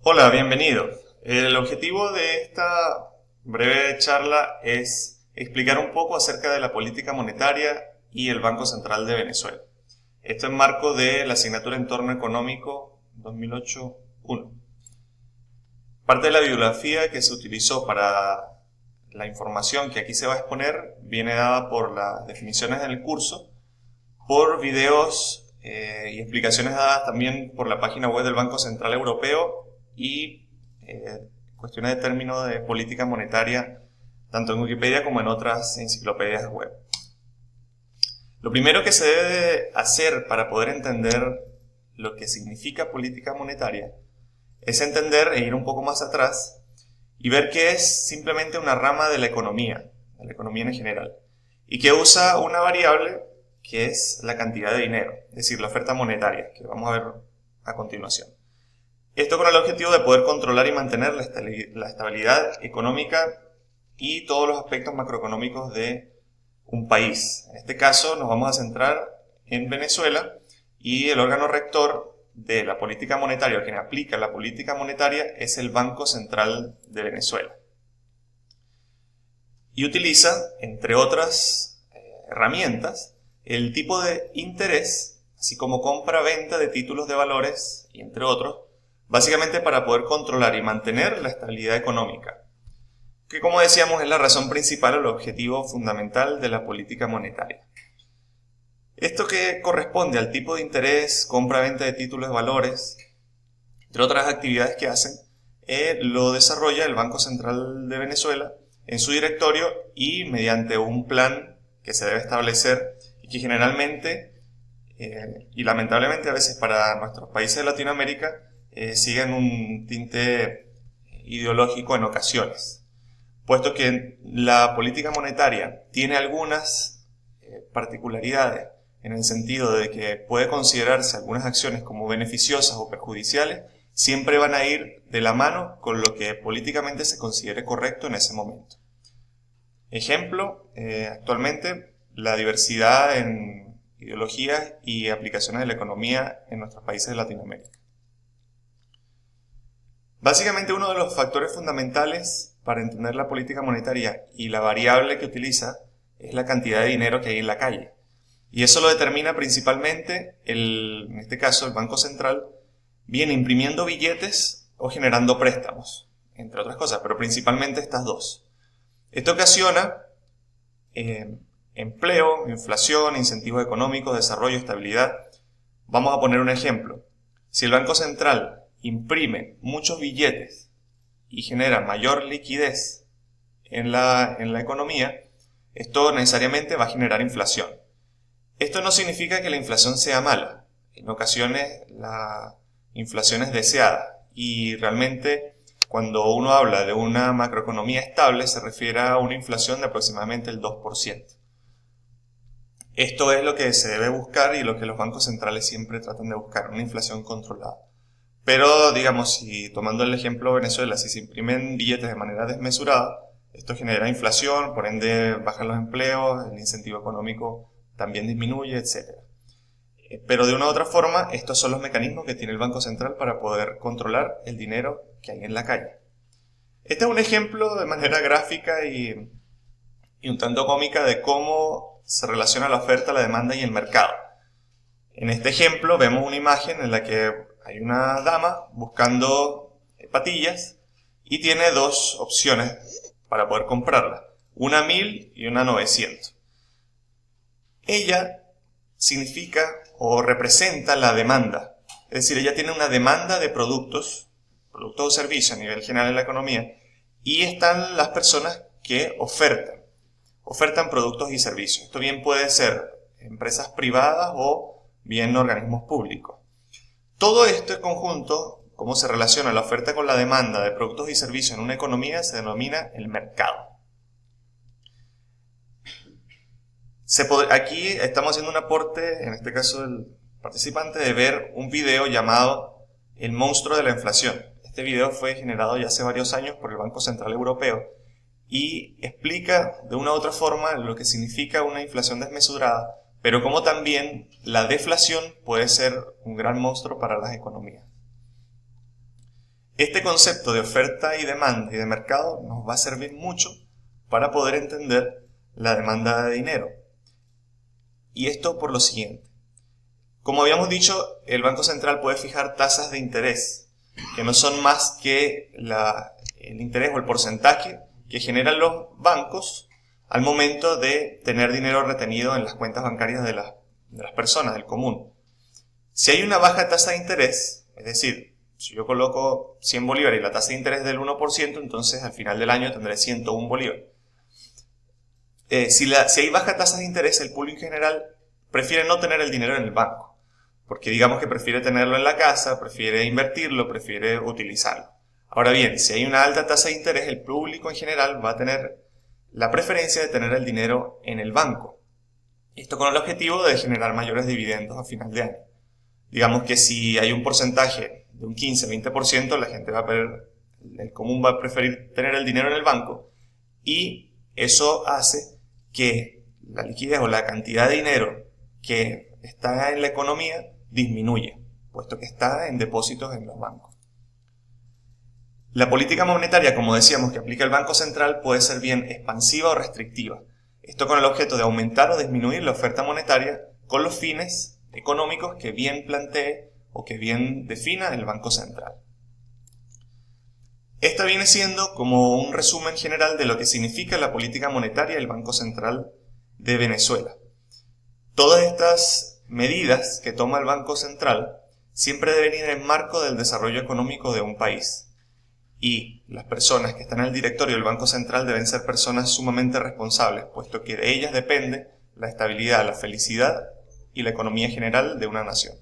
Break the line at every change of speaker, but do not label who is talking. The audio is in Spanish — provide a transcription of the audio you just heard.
Hola, bienvenido. El objetivo de esta breve charla es explicar un poco acerca de la política monetaria y el Banco Central de Venezuela. Esto en marco de la asignatura Entorno Económico 2008-1. Parte de la bibliografía que se utilizó para la información que aquí se va a exponer viene dada por las definiciones del curso, por videos y explicaciones dadas también por la página web del Banco Central Europeo y cuestiones de términos de política monetaria tanto en Wikipedia como en otras enciclopedias web. Lo primero que se debe hacer para poder entender lo que significa política monetaria es entender e ir un poco más atrás y ver que es simplemente una rama de la economía en general, y que usa una variable que es la cantidad de dinero, es decir, la oferta monetaria, que vamos a ver a continuación. Esto con el objetivo de poder controlar y mantener la estabilidad económica y todos los aspectos macroeconómicos de un país. En este caso nos vamos a centrar en Venezuela, y el órgano rector de la política monetaria, o quien aplica la política monetaria, es el Banco Central de Venezuela. Y utiliza, entre otras herramientas, el tipo de interés, así como compra-venta de títulos de valores, y entre otros, básicamente para poder controlar y mantener la estabilidad económica, que, como decíamos, es la razón principal o el objetivo fundamental de la política monetaria. Esto que corresponde al tipo de interés, compra-venta de títulos de valores, entre otras actividades que hacen, lo desarrolla el Banco Central de Venezuela en su directorio y mediante un plan que se debe establecer y que generalmente, y lamentablemente a veces para nuestros países de Latinoamérica, siguen un tinte ideológico en ocasiones, puesto que la política monetaria tiene algunas particularidades en el sentido de que puede considerarse algunas acciones como beneficiosas o perjudiciales, siempre van a ir de la mano con lo que políticamente se considere correcto en ese momento. Ejemplo, actualmente la diversidad en ideologías y aplicaciones de la economía en nuestros países de Latinoamérica. Básicamente uno de los factores fundamentales para entender la política monetaria y la variable que utiliza es la cantidad de dinero que hay en la calle. Y eso lo determina principalmente, en este caso el Banco Central, viene imprimiendo billetes o generando préstamos, entre otras cosas, pero principalmente estas dos. Esto ocasiona empleo, inflación, incentivos económicos, desarrollo, estabilidad. Vamos a poner un ejemplo. Si el Banco Central imprime muchos billetes y genera mayor liquidez en la economía, esto necesariamente va a generar inflación. Esto no significa que la inflación sea mala. En ocasiones la inflación es deseada, y realmente cuando uno habla de una macroeconomía estable se refiere a una inflación de aproximadamente el 2%. Esto es lo que se debe buscar y lo que los bancos centrales siempre tratan de buscar, una inflación controlada. Pero, digamos, si tomando el ejemplo de Venezuela, si se imprimen billetes de manera desmesurada, esto genera inflación, por ende bajan los empleos, el incentivo económico también disminuye, etc. Pero de una u otra forma, estos son los mecanismos que tiene el Banco Central para poder controlar el dinero que hay en la calle. Este es un ejemplo de manera gráfica y un tanto cómica de cómo se relaciona la oferta, la demanda y el mercado. En este ejemplo vemos una imagen en la que hay una dama buscando patillas y tiene dos opciones para poder comprarlas, una 1000 y una 900. Ella significa o representa la demanda, es decir, ella tiene una demanda de productos o servicios a nivel general en la economía, y están las personas que ofertan productos y servicios. Esto bien puede ser empresas privadas o bien organismos públicos. Todo este conjunto, cómo se relaciona la oferta con la demanda de productos y servicios en una economía, se denomina el mercado. Aquí estamos haciendo un aporte, en este caso del participante, de ver un video llamado El monstruo de la inflación. Este video fue generado ya hace varios años por el Banco Central Europeo y explica de una u otra forma lo que significa una inflación desmesurada, pero como también la deflación puede ser un gran monstruo para las economías. Este concepto de oferta y demanda y de mercado nos va a servir mucho para poder entender la demanda de dinero. Y esto por lo siguiente. Como habíamos dicho, el Banco Central puede fijar tasas de interés, que no son más que el interés o el porcentaje que generan los bancos al momento de tener dinero retenido en las cuentas bancarias de las personas, del común. Si hay una baja tasa de interés, es decir, si yo coloco 100 bolívares y la tasa de interés es del 1%, entonces al final del año tendré 101 bolívares. Si hay baja tasa de interés, el público en general prefiere no tener el dinero en el banco, porque digamos que prefiere tenerlo en la casa, prefiere invertirlo, prefiere utilizarlo. Ahora bien, si hay una alta tasa de interés, el público en general va a tener la preferencia de tener el dinero en el banco. Esto con el objetivo de generar mayores dividendos a final de año. Digamos que si hay un porcentaje de un 15-20%, la gente el común va a preferir tener el dinero en el banco, y eso hace que la liquidez o la cantidad de dinero que está en la economía disminuya, puesto que está en depósitos en los bancos. La política monetaria, como decíamos, que aplica el Banco Central puede ser bien expansiva o restrictiva. Esto con el objeto de aumentar o disminuir la oferta monetaria con los fines económicos que bien plantee o que bien defina el Banco Central. Esta viene siendo como un resumen general de lo que significa la política monetaria del Banco Central de Venezuela. Todas estas medidas que toma el Banco Central siempre deben ir en marco del desarrollo económico de un país. Y las personas que están en el directorio del Banco Central deben ser personas sumamente responsables, puesto que de ellas depende la estabilidad, la felicidad y la economía general de una nación.